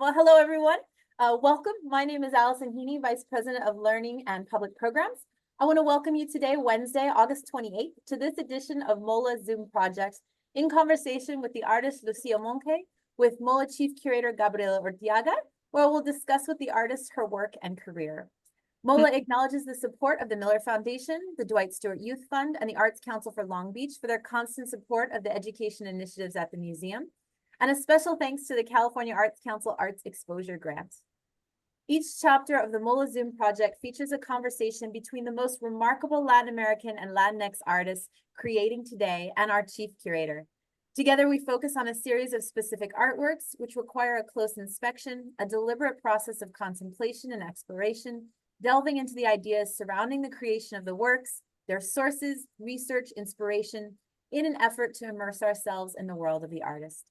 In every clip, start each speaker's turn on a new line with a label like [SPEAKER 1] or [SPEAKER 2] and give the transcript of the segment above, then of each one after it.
[SPEAKER 1] Well, hello, everyone. Welcome. My name is Allison Heaney, Vice President of Learning and Public Programs. I want to welcome you today, Wednesday, August 28th, to this edition of MOLAA Zoom Project in conversation with the artist Lucia Monge, with MOLAA Chief Curator Gabriela Ortiaga, where we'll discuss with the artist her work and career. MOLAA acknowledges the support of the Miller Foundation, the Dwight Stewart Youth Fund, and the Arts Council for Long Beach for their constant support of the education initiatives at the museum. And a special thanks to the California Arts Council Arts Exposure Grant. Each chapter of the MOLAA Zoom project features a conversation between the most remarkable Latin American and Latinx artists creating today and our chief curator. Together, we focus on a series of specific artworks which require a close inspection, a deliberate process of contemplation and exploration, delving into the ideas surrounding the creation of the works, their sources, research, inspiration, in an effort to immerse ourselves in the world of the artist.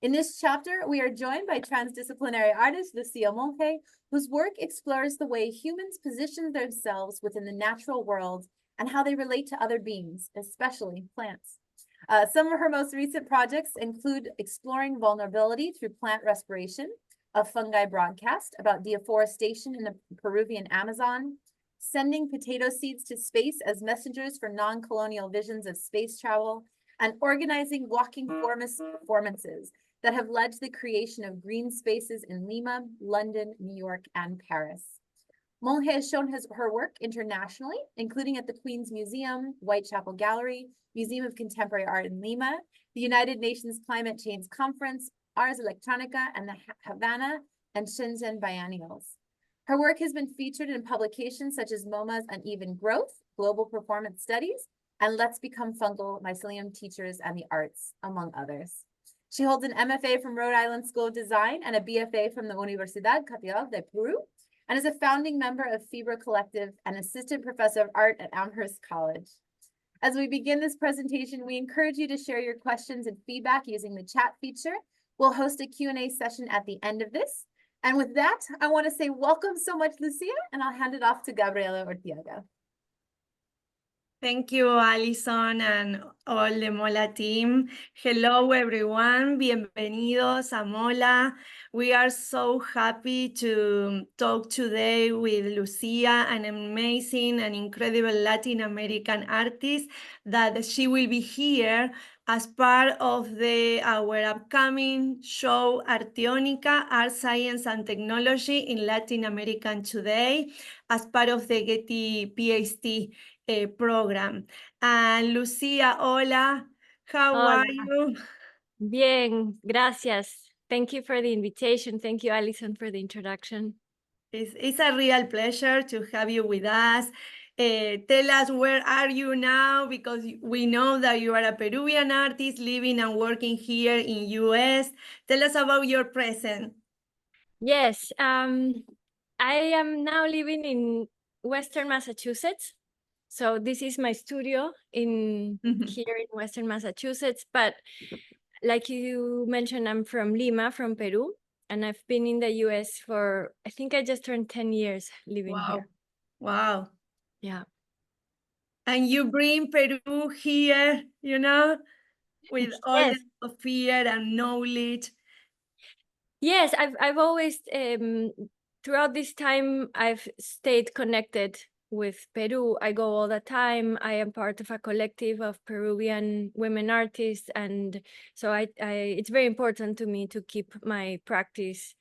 [SPEAKER 1] In this chapter, we are joined by transdisciplinary artist Lucia Monge, whose work explores the way humans position themselves within the natural world and how they relate to other beings, especially plants. Some of her most recent projects include exploring vulnerability through plant respiration, a fungi broadcast about deforestation in the Peruvian Amazon, sending potato seeds to space as messengers for non-colonial visions of space travel, and organizing walking performances that have led to the creation of green spaces in Lima, London, New York, and Paris. Monge has shown her work internationally, including at the Queen's Museum, Whitechapel Gallery, Museum of Contemporary Art in Lima, the United Nations Climate Change Conference, Ars Electronica, and the Havana and Shenzhen biennials. Her work has been featured in publications such as MoMA's Uneven Growth, Global Performance Studies, and Let's Become Fungal, Mycelium Teachings, and the Arts, among others. She holds an MFA from Rhode Island School of Design and a BFA from the Universidad Católica del Perú, and is a founding member of FIBRA Collective and assistant professor of art at Amherst College. As we begin this presentation, we encourage you to share your questions and feedback using the chat feature. We'll host a Q&A session at the end of this. And with that, I want to say welcome so much, Lucia, and I'll hand it off to Gabriela Ortiaga.
[SPEAKER 2] Thank you, Alison, and all the MOLAA team. Hello, everyone. Bienvenidos a MOLAA. We are so happy to talk today with Lucia, an amazing and incredible Latin American artist, that she will be here as part of our upcoming show, Arteonica, Art, Science, and Technology in Latin American Today, as part of the Getty PhD program. And Lucia, hola, how are you?
[SPEAKER 3] Bien, gracias. Thank you for the invitation. Thank you, Alison, for the introduction.
[SPEAKER 2] It's a real pleasure to have you with us. Tell us, where are you now? Because we know that you are a Peruvian artist living and working here in US. Tell us about your present.
[SPEAKER 3] Yes, I am now living in Western Massachusetts. So this is my studio here in Western Massachusetts. But like you mentioned, I'm from Lima, from Peru. And I've been in the US for, I think I just turned 10 years living here.
[SPEAKER 2] Wow.
[SPEAKER 3] Yeah.
[SPEAKER 2] And you bring Peru here, with all the fear and knowledge.
[SPEAKER 3] Yes, I've always, throughout this time, I've stayed connected with Peru. I go all the time. I am part of a collective of Peruvian women artists. And so it's very important to me to keep my practice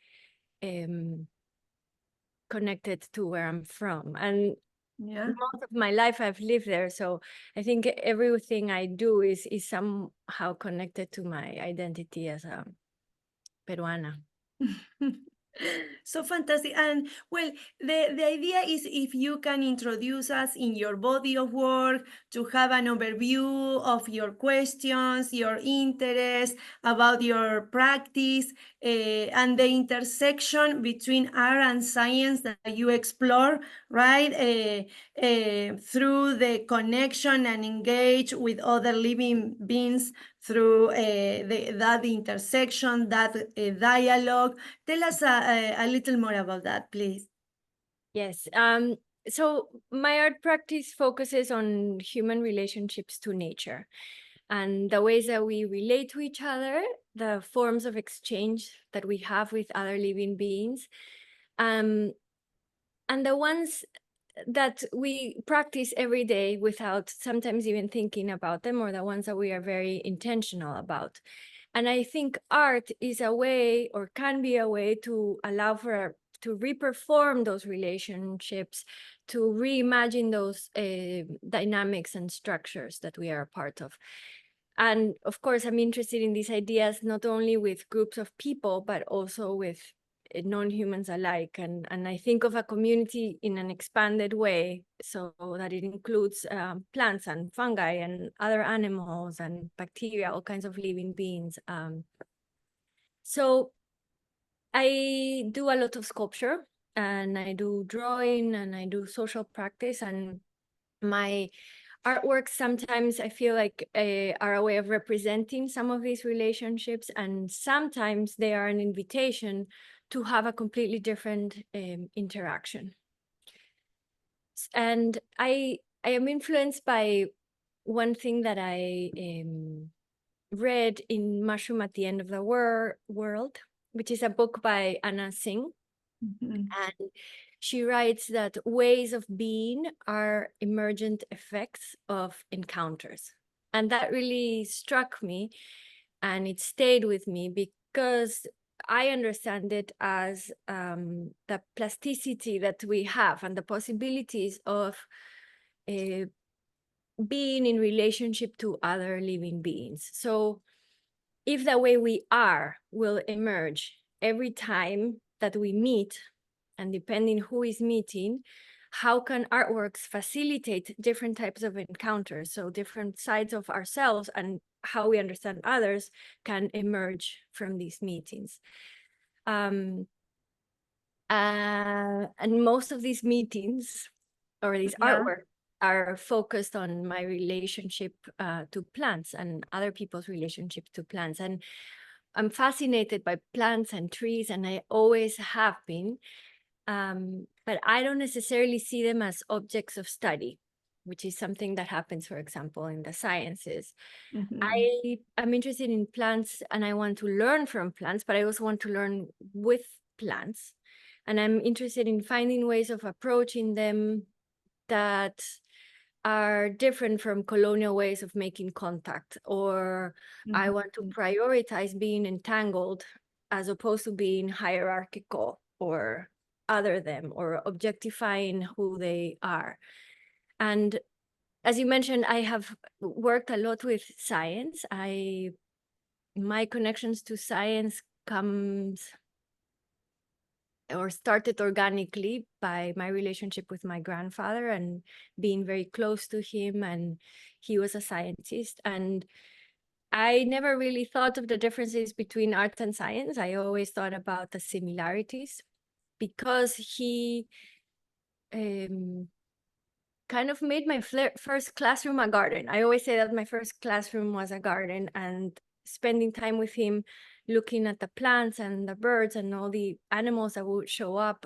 [SPEAKER 3] connected to where I'm from. And most of my life I've lived there. So I think everything I do is somehow connected to my identity as a Peruana.
[SPEAKER 2] So fantastic. And well, the idea is if you can introduce us in your body of work to have an overview of your questions, your interests, about your practice, and the intersection between art and science that you explore, right? Through the connection and engage with other living beings through that intersection, that dialogue. Tell us a little more about that, please.
[SPEAKER 3] Yes. So my art practice focuses on human relationships to nature. and the ways that we relate to each other, the forms of exchange that we have with other living beings, and the ones that we practice every day without sometimes even thinking about them, or the ones that we are very intentional about. And I think art is a way, or can be a way, to allow for to reperform those relationships, to reimagine those dynamics and structures that we are a part of. And of course, I'm interested in these ideas not only with groups of people, but also with non-humans alike. And I think of a community in an expanded way, so that it includes plants and fungi and other animals and bacteria, all kinds of living beings. So I do a lot of sculpture, and I do drawing, and I do social practice, and my artworks sometimes I feel like are a way of representing some of these relationships, and sometimes they are an invitation to have a completely different interaction. And I am influenced by one thing that I read in Mushroom at the End of the World, which is a book by Anna Singh. And she writes that ways of being are emergent effects of encounters. And that really struck me, and it stayed with me, because I understand it as the plasticity that we have and the possibilities of being in relationship to other living beings. So if the way we are will emerge every time that we meet, and depending who is meeting, how can artworks facilitate different types of encounters? So different sides of ourselves and how we understand others can emerge from these meetings. And most of these meetings, or these artworks, are focused on my relationship to plants and other people's relationship to plants. And I'm fascinated by plants and trees, and I always have been. But I don't necessarily see them as objects of study, which is something that happens, for example, in the sciences. I'm interested in plants, and I want to learn from plants, but I also want to learn with plants. And I'm interested in finding ways of approaching them that are different from colonial ways of making contact, or I want to prioritize being entangled as opposed to being hierarchical or other them, or objectifying who they are. And as you mentioned, I have worked a lot with science. My connections to science started organically by my relationship with my grandfather and being very close to him, and he was a scientist. And I never really thought of the differences between art and science. I always thought about the similarities, because he kind of made my first classroom a garden. I always say that my first classroom was a garden, and spending time with him, looking at the plants and the birds and all the animals that would show up,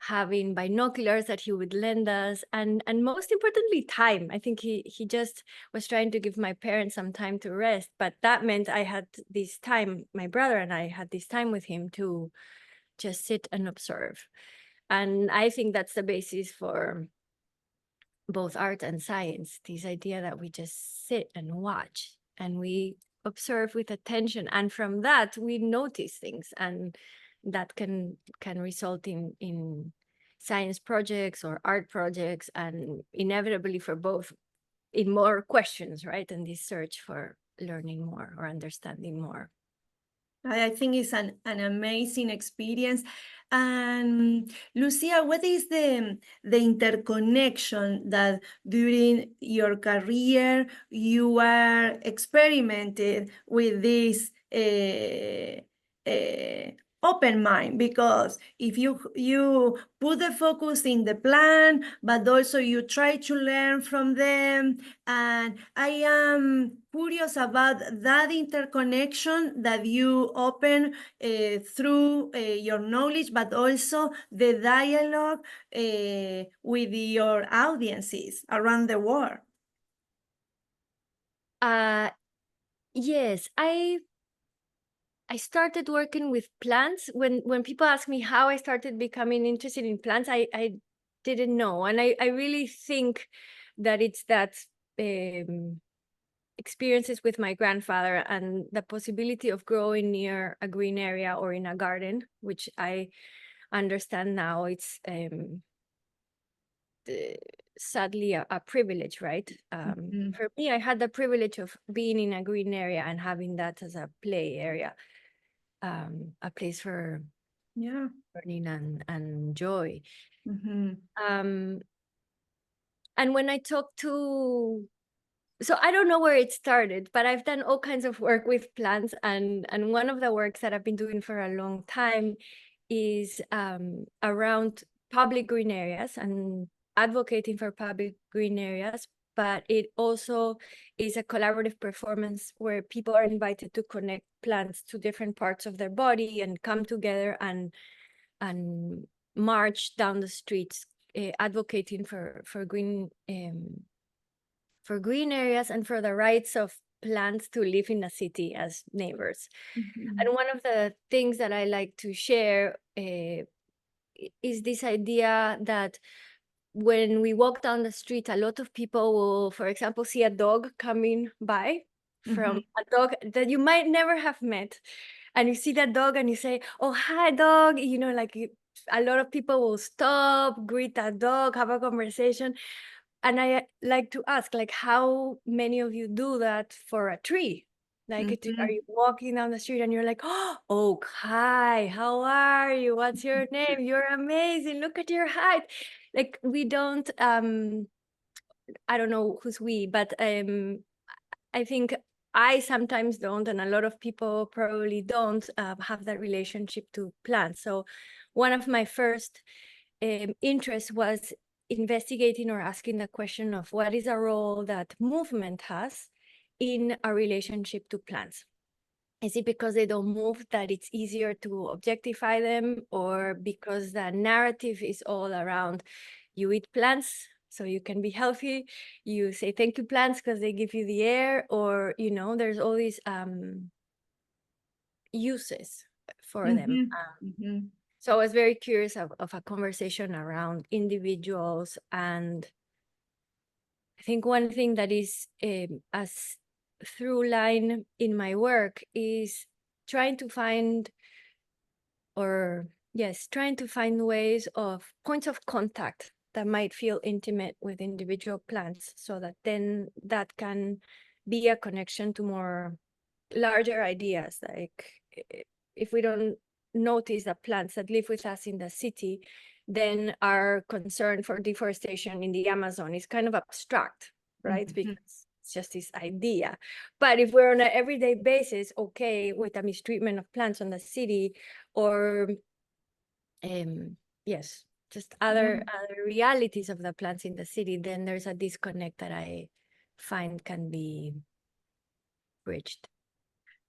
[SPEAKER 3] having binoculars that he would lend us, and most importantly, time. I think he just was trying to give my parents some time to rest, but that meant I had this time, my brother and I had this time with him to just sit and observe. And I think that's the basis for both art and science, this idea that we just sit and watch and we observe with attention, and from that we notice things, and that can result in science projects or art projects, and inevitably for both in more questions, right? And this search for learning more or understanding more.
[SPEAKER 2] I think it's an amazing experience. And Lucia, what is the interconnection that during your career you are experimented with this open mind? Because if you put the focus in the plan, but also you try to learn from them, and I am curious about that interconnection that you open through your knowledge, but also the dialogue with your audiences around the world.
[SPEAKER 3] Yes, I started working with plants. When people ask me how I started becoming interested in plants, I didn't know. And I really think that it's that experiences with my grandfather and the possibility of growing near a green area or in a garden, which I understand now it's sadly a privilege, right? For me, I had the privilege of being in a green area and having that as a play area, a place for learning and joy. And when I talk to, so I don't know where it started, but I've done all kinds of work with plants, and one of the works that I've been doing for a long time is around public green areas and advocating for public green areas, but it also is a collaborative performance where people are invited to connect plants to different parts of their body and come together and march down the streets advocating for green areas and for the rights of plants to live in a city as neighbors. And one of the things that I like to share is this idea that when we walk down the street, a lot of people will, for example, see a dog coming by from a dog that you might never have met. And you see that dog and you say, oh, hi, dog. You know, like a lot of people will stop, greet that dog, have a conversation. And I like to ask, like, how many of you do that for a tree? Like, are you walking down the street and you're like, oh, hi, how are you? What's your name? You're amazing. Look at your height. Like, we don't, I don't know who's we, but I think I sometimes don't, and a lot of people probably don't have that relationship to plants. So one of my first interests was investigating or asking the question of what is a role that movement has in a relationship to plants. Is it because they don't move that it's easier to objectify them, or because the narrative is all around you eat plants so you can be healthy, you say thank you plants because they give you the air, or you know, there's all these uses for them. So I was very curious of a conversation around individuals. And I think one thing that is as through line in my work is trying to find ways of points of contact that might feel intimate with individual plants, so that then that can be a connection to more larger ideas. Like if we don't notice the plants that live with us in the city, then our concern for deforestation in the Amazon is kind of abstract, right? Because it's just this idea. But if we're on an everyday basis okay with the mistreatment of plants on the city, or just other realities of the plants in the city, then there's a disconnect that I find can be bridged.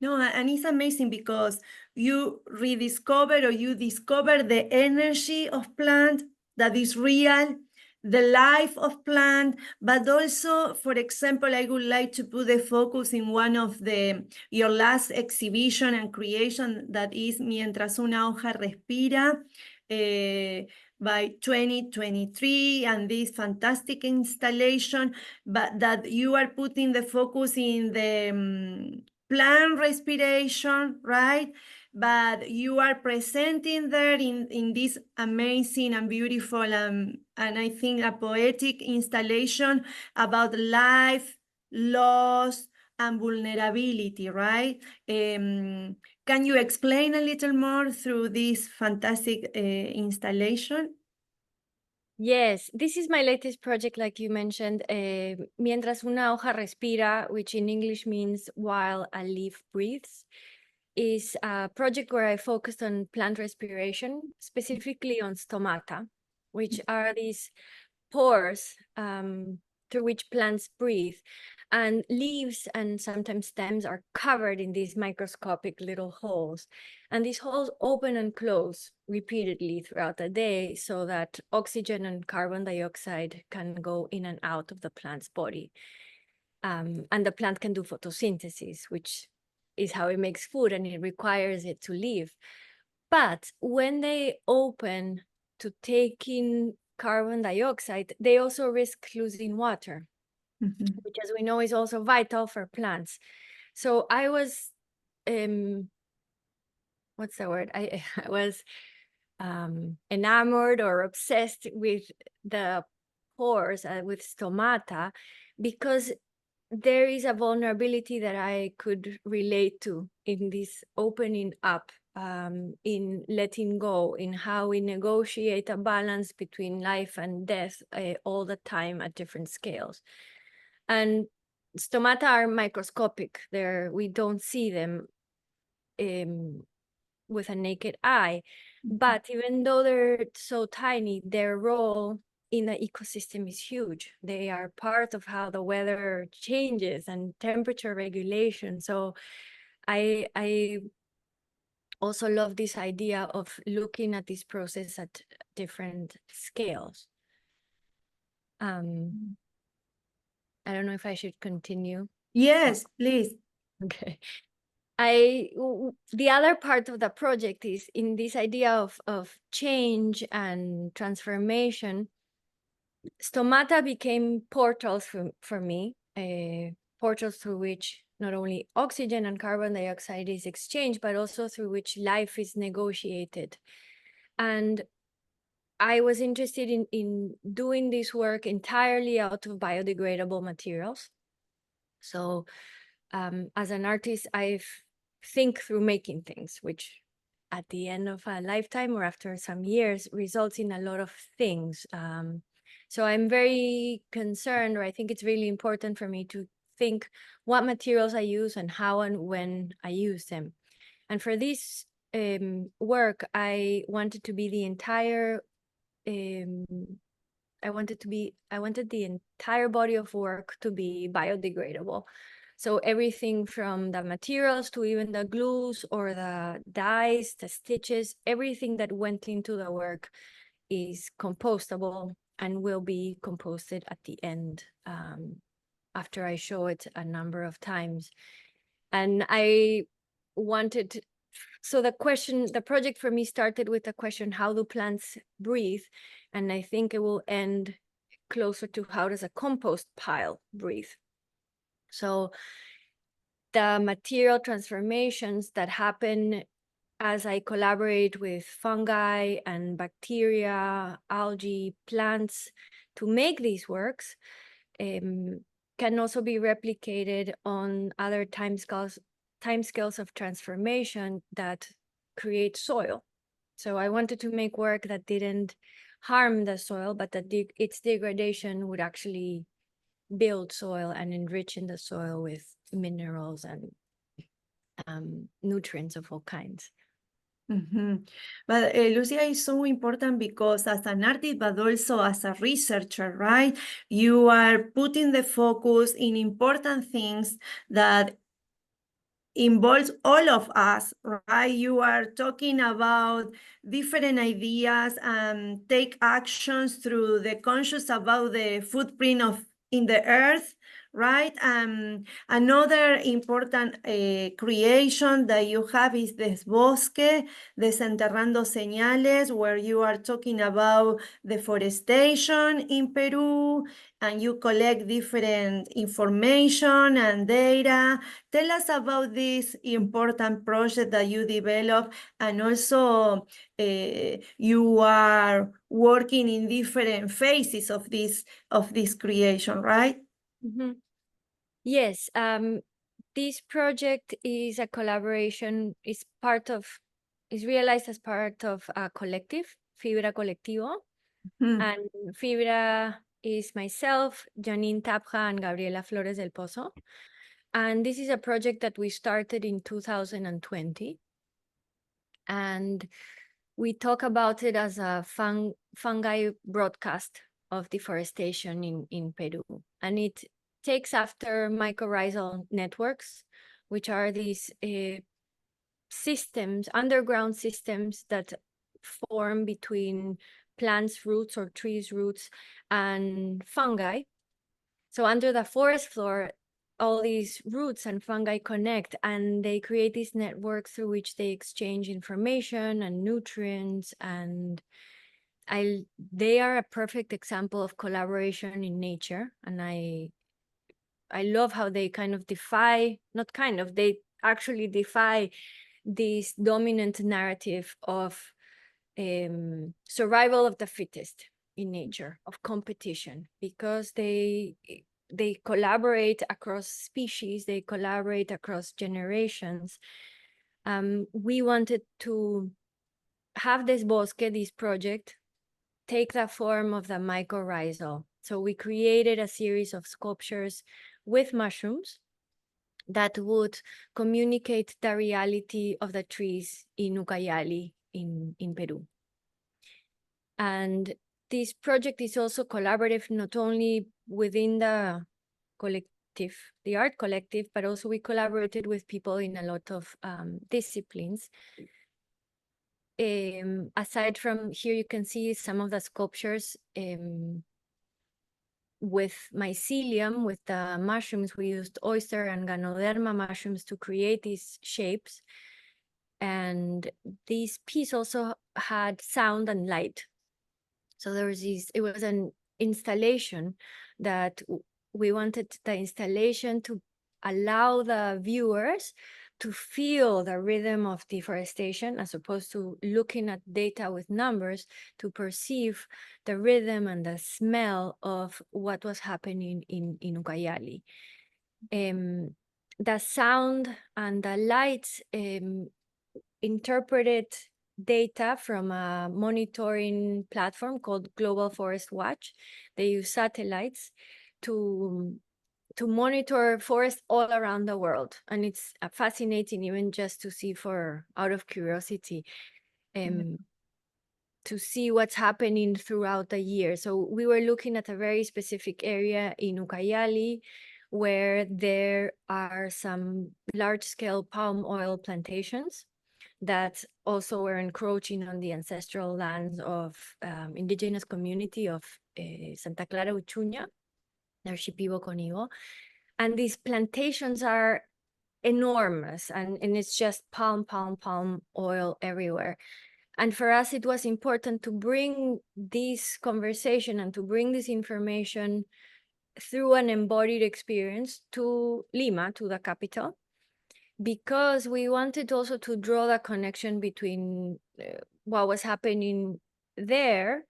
[SPEAKER 2] No, and it's amazing because you rediscover or you discover the energy of plant that is real, the life of plant, but also, for example, I would like to put the focus in one of your last exhibition and creation, that is Mientras una hoja respira, by 2023, and this fantastic installation, but that you are putting the focus in the plant respiration, right? But you are presenting there in this amazing and beautiful and I think a poetic installation about life, loss, and vulnerability, right? Can you explain a little more through this fantastic installation?
[SPEAKER 3] Yes, this is my latest project, like you mentioned, Mientras una hoja respira, which in English means while a leaf breathes, is a project where I focused on plant respiration, specifically on stomata, which are these pores through which plants breathe. And leaves and sometimes stems are covered in these microscopic little holes. And these holes open and close repeatedly throughout the day so that oxygen and carbon dioxide can go in and out of the plant's body. And the plant can do photosynthesis, which is how it makes food, and it requires it to live. But when they open to take in carbon dioxide, they also risk losing water, which, as we know, is also vital for plants. So I was, what's the word? I was enamored or obsessed with the pores, with stomata, because there is a vulnerability that I could relate to in this opening up, in letting go, in how we negotiate a balance between life and death all the time at different scales. And stomata are microscopic. We don't see them with a naked eye. But even though they're so tiny, their role in the ecosystem is huge. They are part of how the weather changes and temperature regulation. So I also love this idea of looking at this process at different scales. I don't know if I should continue.
[SPEAKER 2] Yes, please.
[SPEAKER 3] Okay. The other part of the project is in this idea of change and transformation. Stomata became portals for me, portals through which not only oxygen and carbon dioxide is exchanged, but also through which life is negotiated. And I was interested in doing this work entirely out of biodegradable materials. So as an artist, I think through making things, which at the end of a lifetime or after some years results in a lot of things. So I'm very concerned, or I think it's really important for me to think what materials I use and how and when I use them. And for this work, I wanted to be the entire, I wanted the entire body of work to be biodegradable. So everything from the materials to even the glues or the dyes, the stitches, everything that went into the work is compostable and will be composted at the end after I show it a number of times. And I wanted, so the project for me started with the question, how do plants breathe? And I think it will end closer to how does a compost pile breathe? So the material transformations that happen as I collaborate with fungi and bacteria, algae, plants to make these works can also be replicated on other timescales of transformation that create soil. So I wanted to make work that didn't harm the soil, but that its degradation would actually build soil and enrich in the soil with minerals and nutrients of all kinds.
[SPEAKER 2] But Lucia is so important because as an artist, but also as a researcher, right? You are putting the focus in important things that involves all of us, right? You are talking about different ideas and take actions through the conscious about the footprint in the earth, right? Another important creation that you have is Desbosque, Desenterrando Señales, where you are talking about deforestation in Peru, and you collect different information and data. Tell us about this important project that you developed, and also you are working in different phases of this creation, right?
[SPEAKER 3] Yes, this project is a collaboration, is realized as part of a collective, FIBRA Colectivo. And FIBRA is myself, Janine Tapja, and Gabriela Flores del Pozo. And this is a project that we started in 2020. And we talk about it as a fungi broadcast of deforestation in Peru. And it takes after mycorrhizal networks, which are these systems, underground systems that form between plants' roots or trees' roots and fungi. So under the forest floor, all these roots and fungi connect, and they create this network through which they exchange information and nutrients, and they are a perfect example of collaboration in nature. And I love how they kind of they actually defy this dominant narrative of survival of the fittest in nature, of competition, because they collaborate across species, they collaborate across generations. We wanted to have this project take the form of the mycorrhizal. So we created a series of sculptures with mushrooms that would communicate the reality of the trees in Ucayali in Peru. And this project is also collaborative, not only within the collective, the art collective, but also we collaborated with people in a lot of disciplines. Aside from here, you can see some of the sculptures with mycelium, with the mushrooms. We used oyster and ganoderma mushrooms to create these shapes. And this piece also had sound and light. So there was it was an installation that we wanted the installation to allow the viewers to feel the rhythm of deforestation, as opposed to looking at data with numbers, to perceive the rhythm and the smell of what was happening in Ucayali. The sound and the lights interpreted data from a monitoring platform called Global Forest Watch. They use satellites to monitor forests all around the world. And it's fascinating, even just to see, out of curiosity, to see what's happening throughout the year. So we were looking at a very specific area in Ucayali, where there are some large-scale palm oil plantations that also were encroaching on the ancestral lands of indigenous community of Santa Clara Uchuña, their Shipibo Conigo. And these plantations are enormous, and it's just palm oil everywhere. And for us, it was important to bring this conversation and to bring this information through an embodied experience to Lima, to the capital, because we wanted also to draw the connection between what was happening there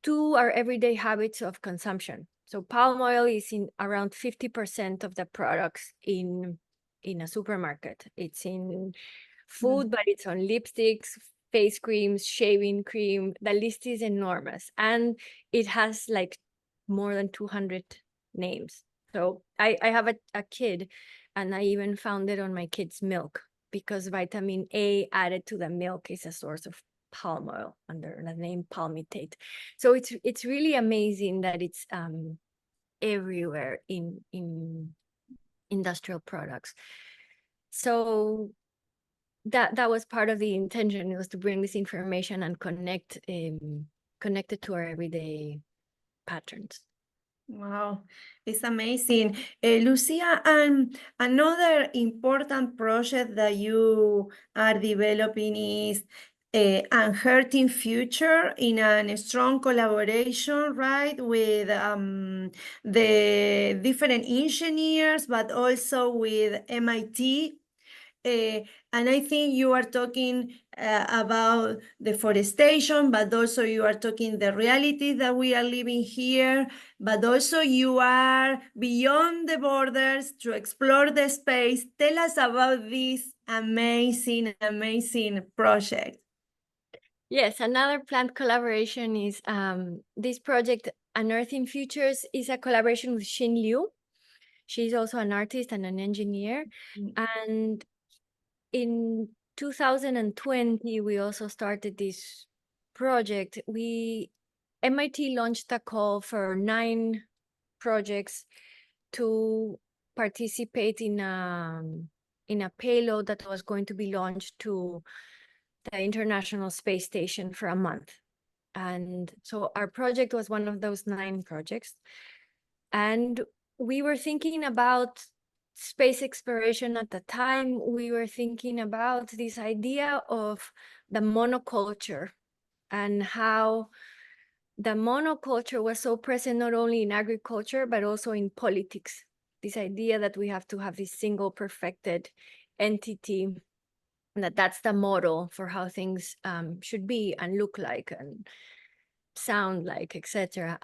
[SPEAKER 3] to our everyday habits of consumption. So palm oil is in around 50% of the products in a supermarket. It's in food, but it's on lipsticks, face creams, shaving cream. The list is enormous, and it has like more than 200 names. So I have a kid, and I even found it on my kid's milk, because vitamin A added to the milk is a source of palm oil under the name palmitate. So it's really amazing that it's everywhere in industrial products. So that was part of the intention, was to bring this information and connect it to our everyday patterns.
[SPEAKER 2] Wow, it's amazing. Lucia, and another important project that you are developing is Unhurting Future, in a strong collaboration, right, with the different engineers, but also with MIT. And I think you are talking about deforestation, but also you are talking the reality that we are living here, but also you are beyond the borders to explore the space. Tell us about this amazing project.
[SPEAKER 3] Yes, another planned collaboration is this project, Unearthing Futures, is a collaboration with Xin Liu. She's also an artist and an engineer. And in 2020, we also started this project. MIT launched a call for 9 projects to participate in a payload that was going to be launched to the International Space Station for a month. And so our project was one of those 9 projects. And we were thinking about space exploration at the time, we were thinking about this idea of the monoculture and how the monoculture was so present not only in agriculture, but also in politics. This idea that we have to have this single perfected entity, and that's the model for how things should be and look like and sound like, etc.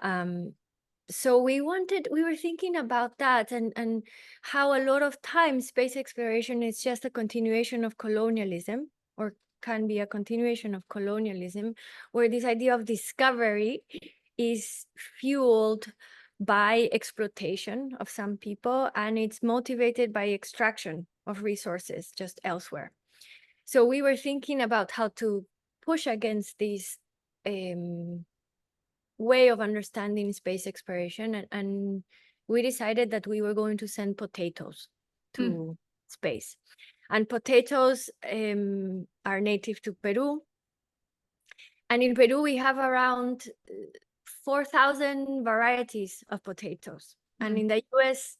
[SPEAKER 3] So we were thinking about that and how a lot of times space exploration is just a continuation of colonialism, or can be a continuation of colonialism, where this idea of discovery is fueled by exploitation of some people, and it's motivated by extraction of resources just elsewhere. So we were thinking about how to push against this way of understanding space exploration, and we decided that we were going to send potatoes to space. And potatoes are native to Peru. And in Peru, we have around 4,000 varieties of potatoes. And in the US,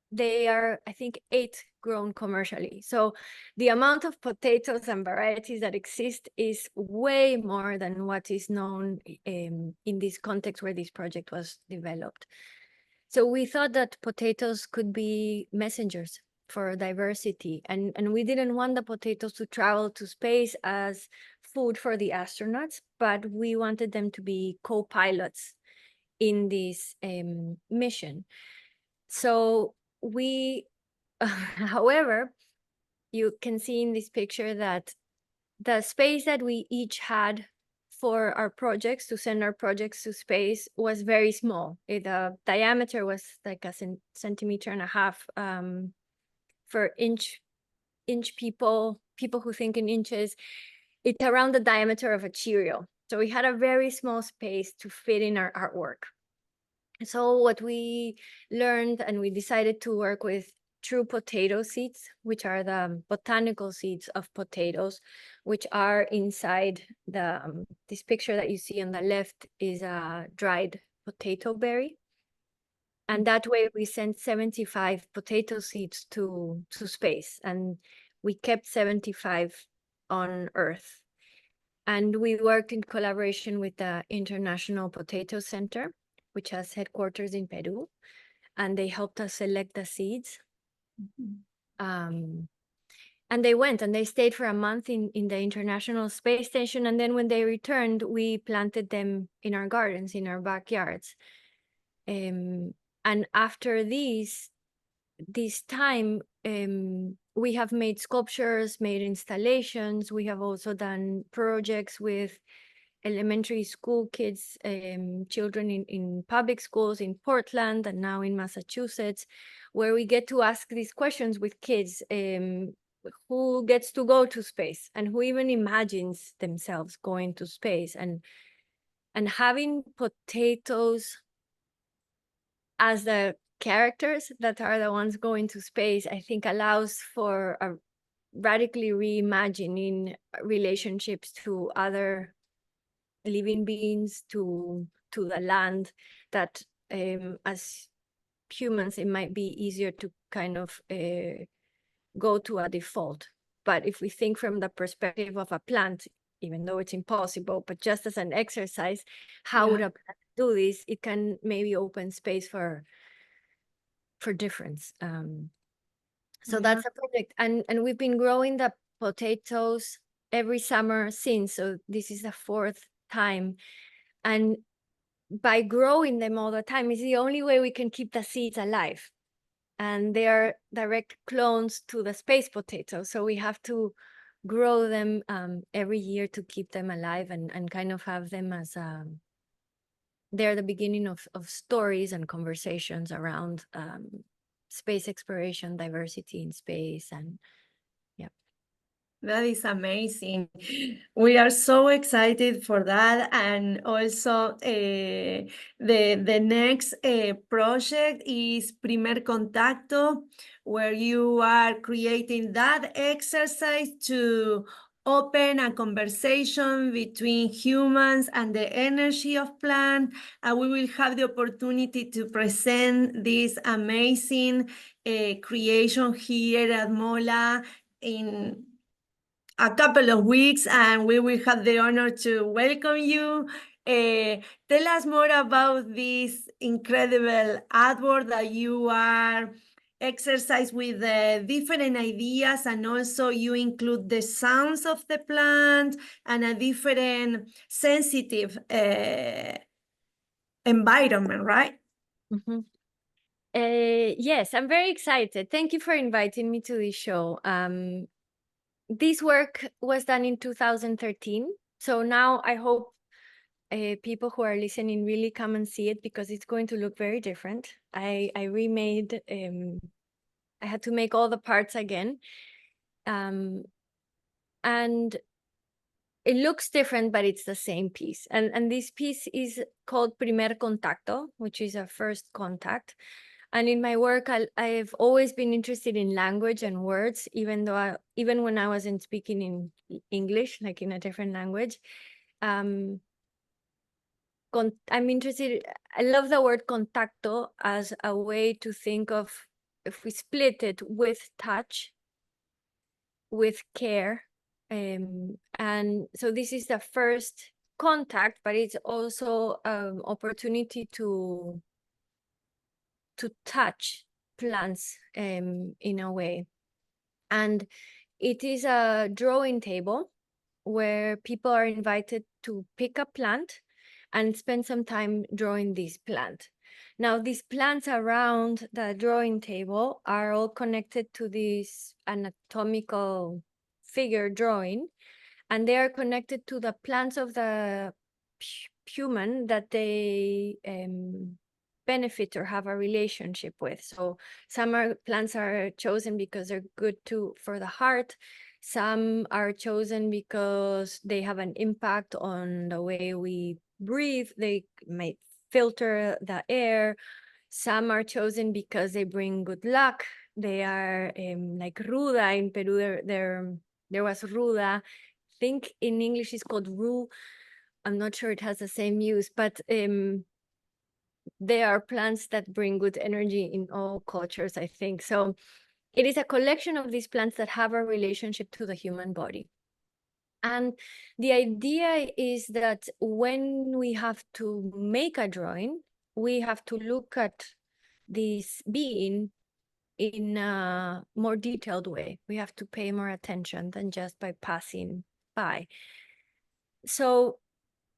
[SPEAKER 3] they are, I think, 8 grown commercially. So the amount of potatoes and varieties that exist is way more than what is known in this context where this project was developed. So we thought that potatoes could be messengers for diversity. And we didn't want the potatoes to travel to space as food for the astronauts, but we wanted them to be co-pilots in this mission. So we, however, you can see in this picture that the space that we each had for our projects, to send our projects to space, was very small. The diameter was like a centimeter and a half for inch people who think in inches. It's around the diameter of a Cheerio. So we had a very small space to fit in our artwork. So what we learned, and we decided to work with true potato seeds, which are the botanical seeds of potatoes, which are inside the, this picture that you see on the left is a dried potato berry. And that way we sent 75 potato seeds to space, and we kept 75 on Earth. And we worked in collaboration with the International Potato Center, which has headquarters in Peru, and they helped us select the seeds. And they went and they stayed for a month in the International Space Station. And then when they returned, we planted them in our gardens, in our backyards. And after this time, we have made sculptures, made installations. We have also done projects with elementary school kids, children in public schools in Portland and now in Massachusetts, where we get to ask these questions with kids. Who gets to go to space, and who even imagines themselves going to space, and having potatoes as the characters that are the ones going to space, I think allows for a radically reimagining relationships to other living beings, to the land, that as humans, it might be easier to kind of go to a default. But if we think from the perspective of a plant, even though it's impossible, but just as an exercise, how would a plant do this? It can maybe open space for difference. So that's a project. And we've been growing the potatoes every summer since. So this is the 4th time. And by growing them all the time is the only way we can keep the seeds alive. And they are direct clones to the space potato. So we have to grow them every year to keep them alive and kind of have them as they're the beginning of stories and conversations around space exploration, diversity in space, and
[SPEAKER 2] that is amazing. We are so excited for that. And also the next project is Primer Contacto, where you are creating that exercise to open a conversation between humans and the energy of plant. And we will have the opportunity to present this amazing creation here at MOLAA in a couple of weeks, and we will have the honor to welcome you. Tell us more about this incredible artwork that you are exercise with the different ideas, and also you include the sounds of the plant and a different sensitive environment, right?
[SPEAKER 3] Mm-hmm. Yes, I'm very excited. Thank you for inviting me to this show. This work was done in 2013. So now I hope people who are listening really come and see it, because it's going to look very different. I remade, I had to make all the parts again. And it looks different, but it's the same piece. And this piece is called Primer Contacto, which is a first contact. And in my work, I've always been interested in language and words, even when I wasn't speaking in English, like in a different language. I'm interested, I love the word contacto as a way to think of, if we split it, with touch, with care. And so this is the first contact, but it's also an opportunity to touch plants in a way. And it is a drawing table where people are invited to pick a plant and spend some time drawing this plant. Now, these plants around the drawing table are all connected to this anatomical figure drawing, and they are connected to the plants of the human that they benefit or have a relationship with. So some plants are chosen because they're good for the heart. Some are chosen because they have an impact on the way we breathe. They might filter the air. Some are chosen because they bring good luck. They are like ruda in Peru. There was ruda. I think in English it's called rue. I'm not sure it has the same use, but there are plants that bring good energy in all cultures, I think. So it is a collection of these plants that have a relationship to the human body. And the idea is that when we have to make a drawing, we have to look at this being in a more detailed way. We have to pay more attention than just by passing by. So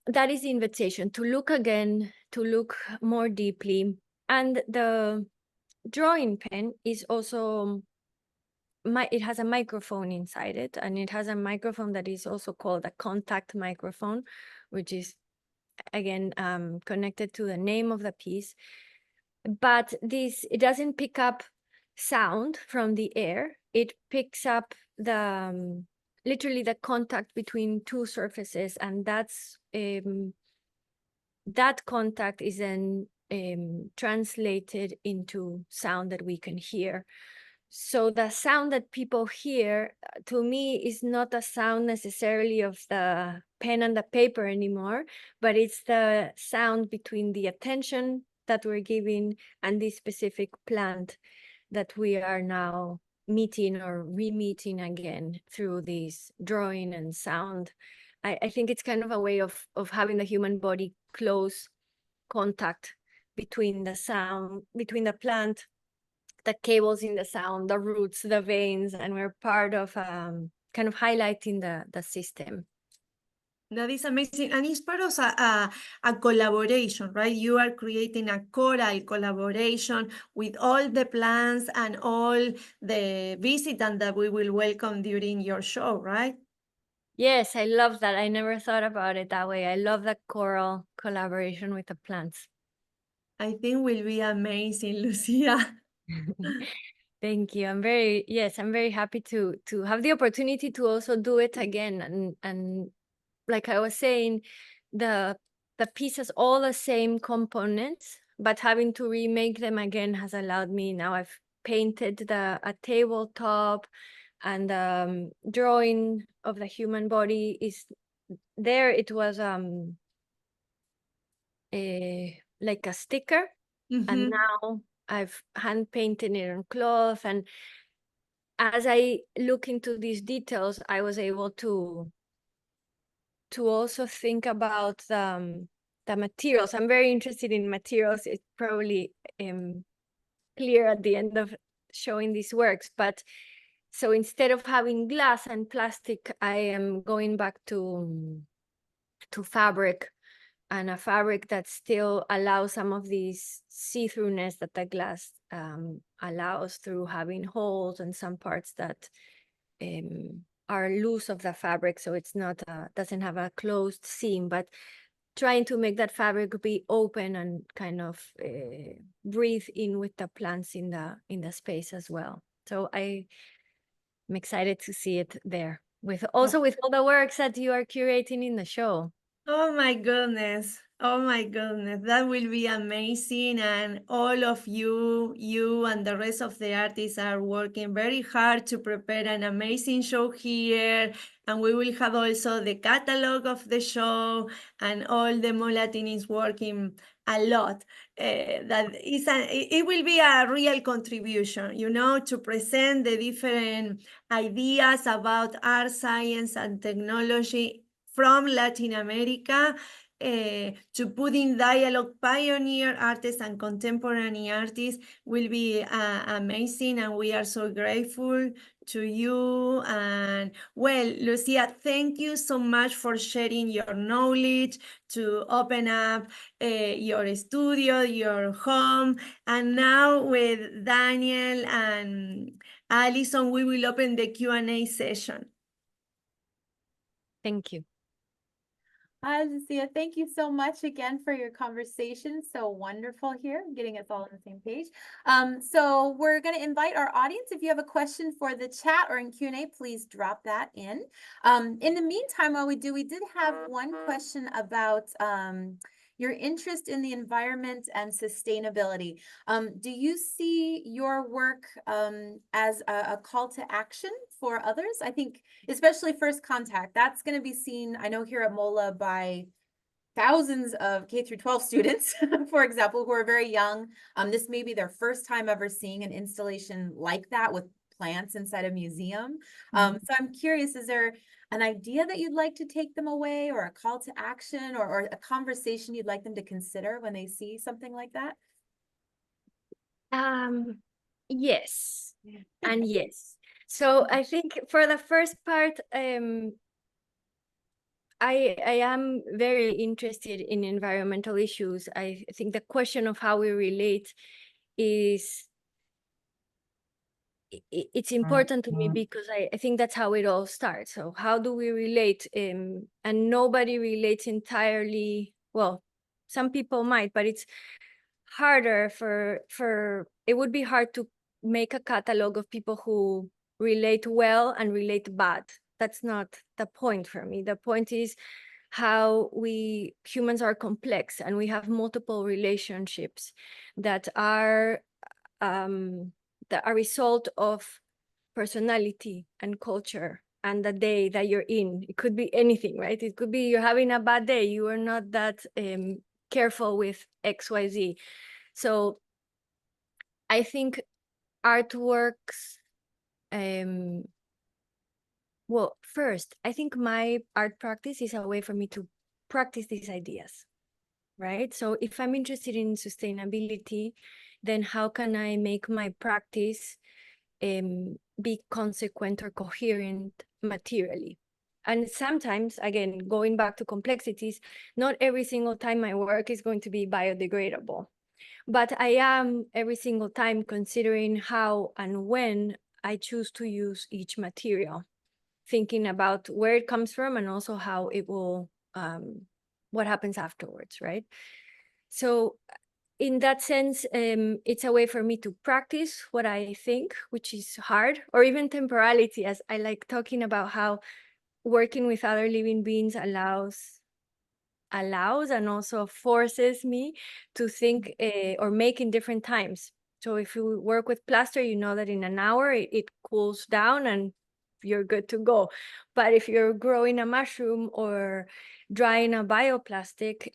[SPEAKER 3] that is the invitation, to look again, to look more deeply. And the drawing pen is also, it has a microphone inside it, and it has a microphone that is also called a contact microphone, which is, again, connected to the name of the piece. But it doesn't pick up sound from the air. It picks up the literally the contact between two surfaces, and that's that contact is then translated into sound that we can hear. So the sound that people hear, to me, is not a sound necessarily of the pen and the paper anymore, but it's the sound between the attention that we're giving and this specific plant that we are now meeting or re-meeting again through this drawing and sound. I think it's kind of a way of having the human body close contact between the sound, between the plant, the cables in the sound, the roots, the veins, and we're part of kind of highlighting the system.
[SPEAKER 2] That is amazing. And it's part of a collaboration, right? You are creating a choral collaboration with all the plants and all the visitors that we will welcome during your show, right?
[SPEAKER 3] Yes, I love that. I never thought about it that way. I love the choral collaboration with the plants.
[SPEAKER 2] I think will be amazing, Lucia.
[SPEAKER 3] Thank you. I'm very happy to have the opportunity to also do it again. And like I was saying, the piece has all the same components, but having to remake them again has allowed me. Now I've painted a tabletop. and drawing of the human body is there. It was like a sticker, and now I've hand painted it on cloth. And as I look into these details, I was able to also think about the materials. I'm very interested in materials. It's probably clear at the end of showing these works. But so instead of having glass and plastic, I am going back to fabric, and a fabric that still allows some of these see-throughness that the glass allows, through having holes and some parts that are loose of the fabric, so it's not doesn't have a closed seam, but trying to make that fabric be open and kind of breathe in with the plants in the space as well. So I'm excited to see it there, with all the works that you are curating in the show.
[SPEAKER 2] Oh my goodness. Oh my goodness. That will be amazing. And all of you and the rest of the artists are working very hard to prepare an amazing show here. And we will have also the catalog of the show, and all the MOLAA team is working a lot. It will be a real contribution, to present the different ideas about art, science, and technology from Latin America, to put in dialogue pioneer artists and contemporary artists will be amazing, and we are so grateful to you. And well, Lucia, thank you so much for sharing your knowledge, to open up your studio, your home. And now with Daniel and Alison, we will open the Q&A session.
[SPEAKER 3] Thank you.
[SPEAKER 1] Hi, Lucia. Thank you so much again for your conversation. So wonderful here, getting us all on the same page. So we're going to invite our audience. If you have a question for the chat or in Q&A, please drop that in. In the meantime, while we did have one question about your interest in the environment and sustainability. Do you see your work as a call to action for others? I think especially first contact, that's going to be seen, I know, here at MOLAA by thousands of K through 12 students, for example, who are very young. This may be their first time ever seeing an installation like that with plants inside a museum. So I'm curious, is there an idea that you'd like to take them away, or a call to action, or a conversation you'd like them to consider when they see something like that?
[SPEAKER 3] Yes, and yes. So I think for the first part, I am very interested in environmental issues. I think the question of how we relate it's important to me, because I think that's how it all starts. So how do we relate? And nobody relates entirely. Well, some people might, but it's harder it would be hard to make a catalog of people who relate well and relate bad. That's not the point for me. The point is how we humans are complex, and we have multiple relationships that are a result of personality and culture and the day that you're in. It could be anything, right? It could be you're having a bad day. You are not that careful with XYZ. So I think artworks, well, first, I think my art practice is a way for me to practice these ideas, right? So if I'm interested in sustainability, then how can I make my practice be consequent or coherent materially? And sometimes, again, going back to complexities, not every single time my work is going to be biodegradable. But I am every single time considering how and when I choose to use each material, thinking about where it comes from and also how it will, what happens afterwards, right? So in that sense, it's a way for me to practice what I think, which is hard, or even temporality, as I like talking about how working with other living beings allows and also forces me to think or make in different times. So if you work with plaster, you know that in an hour it cools down and you're good to go. But if you're growing a mushroom or drying a bioplastic,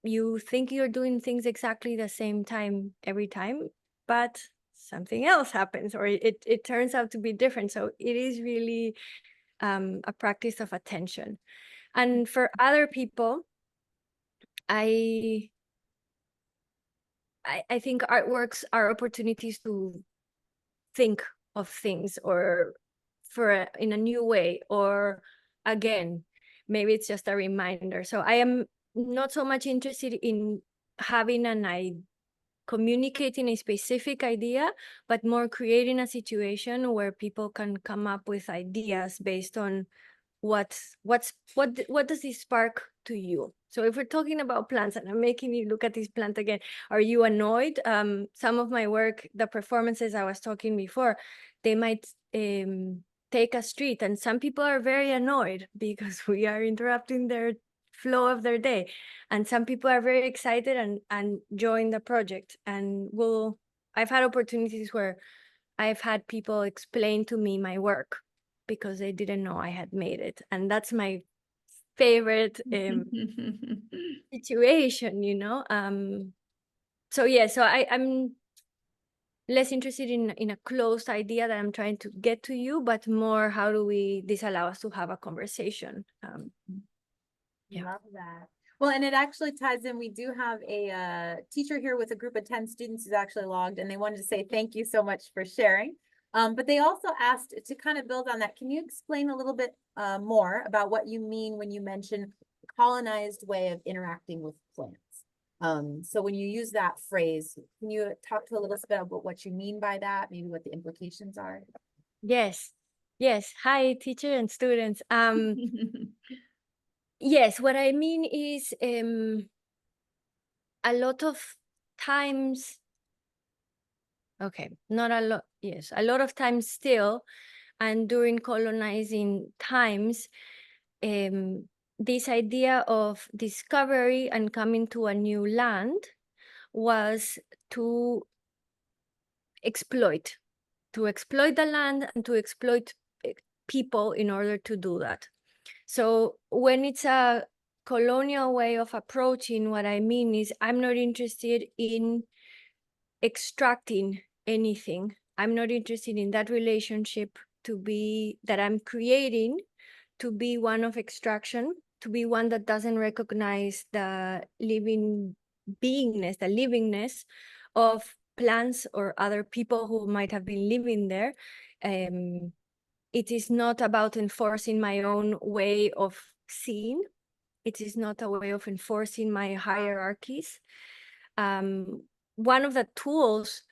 [SPEAKER 3] you think you're doing things exactly the same time every time, but something else happens, or it turns out to be different. So it is really a practice of attention. And for other people, I think artworks are opportunities to think of things, or in a new way, or again, maybe it's just a reminder. So I am not so much interested in having communicating a specific idea, but more creating a situation where people can come up with ideas based on what does this spark to you. So if we're talking about plants, and I'm making you look at this plant again, are you annoyed? Some of my work, the performances I was talking before, they might take a street, and some people are very annoyed because we are interrupting their flow of their day, and some people are very excited and join the project. And I've had opportunities where I've had people explain to me my work because they didn't know I had made it, and that's my favorite situation, you know. So yeah, so I'm less interested in a closed idea that I'm trying to get to you, but more how do this allow us to have a conversation. Yeah.
[SPEAKER 1] Love that. Well, and it actually ties in. We do have a teacher here with a group of 10 students who's actually logged, and they wanted to say thank you so much for sharing. But they also asked to kind of build on that. Can you explain a little bit more about what you mean when you mention colonized way of interacting with plants? So when you use that phrase, can you talk to a little bit about what you mean by that, maybe what the implications are?
[SPEAKER 3] Yes. Hi, teacher and students. Yes, what I mean is a lot of times, okay, not a lot, yes, a lot of times still, and during colonizing times, this idea of discovery and coming to a new land was to exploit the land and to exploit people in order to do that. So when it's a colonial way of approaching, what I mean is I'm not interested in extracting anything. I'm not interested in that relationship that I'm creating to be one of extraction, to be one that doesn't recognize the living beingness, the livingness of plants or other people who might have been living there. It is not about enforcing my own way of seeing. It is not a way of enforcing my hierarchies. One of the tools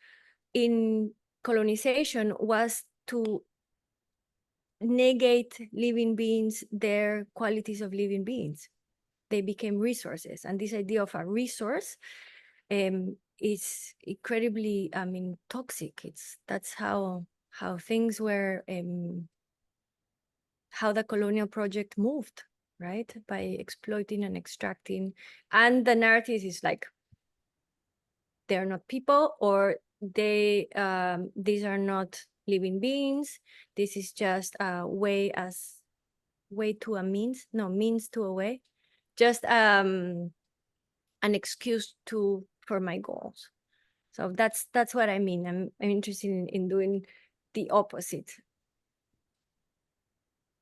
[SPEAKER 3] in colonization was to negate living beings, their qualities of living beings. They became resources. And this idea of a resource is incredibly, toxic. That's how things were, how the colonial project moved, right? By exploiting and extracting. And the narrative is like, they're not people, or these are not living beings. This is just a way to a means to a way, just an excuse for my goals. So that's what I mean. I'm interested in doing the opposite.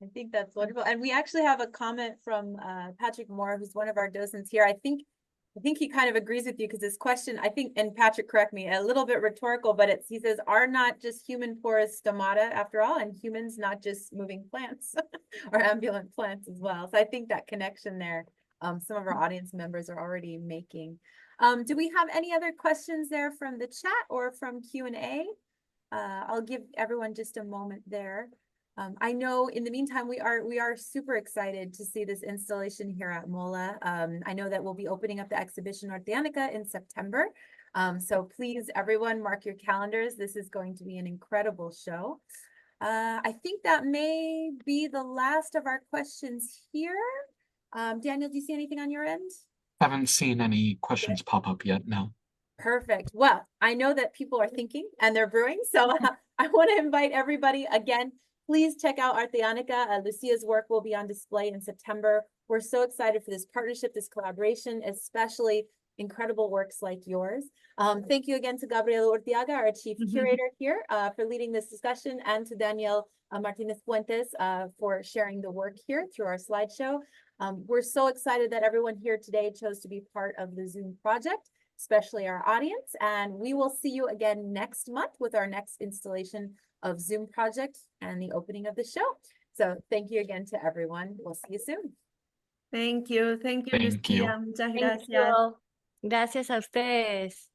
[SPEAKER 1] I think that's wonderful. And we actually have a comment from Patrick Moore, who's one of our docents here. I think he kind of agrees with you, because this question, I think, and Patrick, correct me, a little bit rhetorical, but he says, are not just human porous stomata after all, and humans not just moving plants or ambulant plants as well. So I think that connection there, some of our audience members are already making. Do we have any other questions there from the chat or from Q&A? I'll give everyone just a moment there. I know in the meantime, we are super excited to see this installation here at MOLAA. I know that we'll be opening up the exhibition Norteanica in September. So please, everyone, mark your calendars. This is going to be an incredible show. I think that may be the last of our questions here. Daniel, do you see anything on your end?
[SPEAKER 4] Haven't seen any questions pop up yet, no.
[SPEAKER 1] Perfect. Well, I know that people are thinking and they're brewing, so I want to invite everybody again, please check out Ars Electronica. Lucia's work will be on display in September. We're so excited for this partnership, this collaboration, especially incredible works like yours. Thank you again to Gabriela Urtiaga, our chief curator here, for leading this discussion, and to Danielle Martinez Fuentes for sharing the work here through our slideshow. We're so excited that everyone here today chose to be part of the Zoom project, especially our audience, and we will see you again next month with our next installation of Zoom project and the opening of the show. So thank you again to everyone. We'll see you soon.
[SPEAKER 2] Thank you,
[SPEAKER 4] Thank you.
[SPEAKER 2] Lucia. Muchas
[SPEAKER 3] Thank you
[SPEAKER 2] gracias.
[SPEAKER 3] all. Gracias a ustedes.